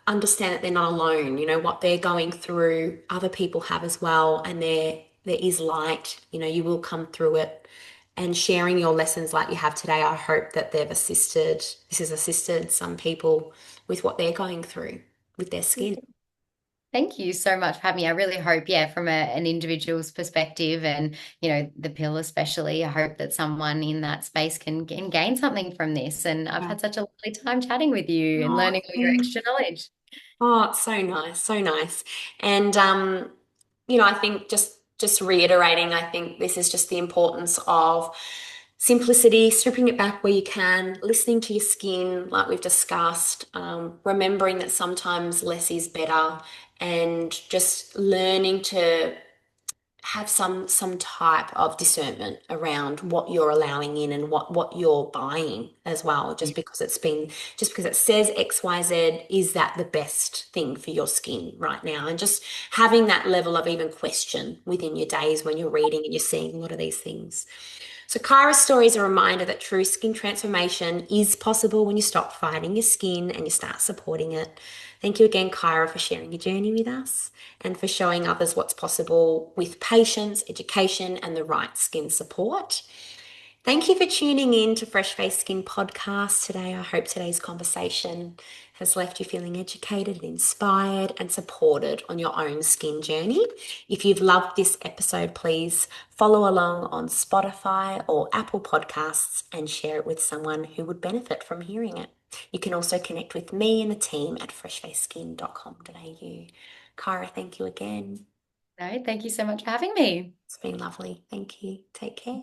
understand that they're not alone, what they're going through, other people have as well, and there is light, you will come through it and sharing your lessons like you have today. I hope that this has assisted some people with what they're going through with their skin. Thank you so much for having me. I really hope, yeah, from an individual's perspective and, the pill especially, I hope that someone in that space can gain something from this. And I've Yeah. had such a lovely time chatting with you and Oh, learning all your extra knowledge. it's so nice, so nice. And I think just reiterating, I think this is just the importance of simplicity, stripping it back where you can, listening to your skin, like we've discussed, remembering that sometimes less is better, and just learning to have some type of discernment around what you're allowing in and what you're buying as well. Just because it says XYZ, is that the best thing for your skin right now? And just having that level of even question within your days when you're reading and you're seeing a lot of these things. So, Kyra's story is a reminder that true skin transformation is possible when you stop fighting your skin and you start supporting it. Thank you again, Kyra, for sharing your journey with us and for showing others what's possible with patience, education, and the right skin support. Thank you for tuning in to Fresh Face Skin podcast today. I hope today's conversation has left you feeling educated and inspired and supported on your own skin journey. If you've loved this episode, please follow along on Spotify or Apple Podcasts and share it with someone who would benefit from hearing it. You can also connect with me and the team at freshfaceskin.com.au. Kyra, thank you again. No, thank you so much for having me. It's been lovely. Thank you. Take care.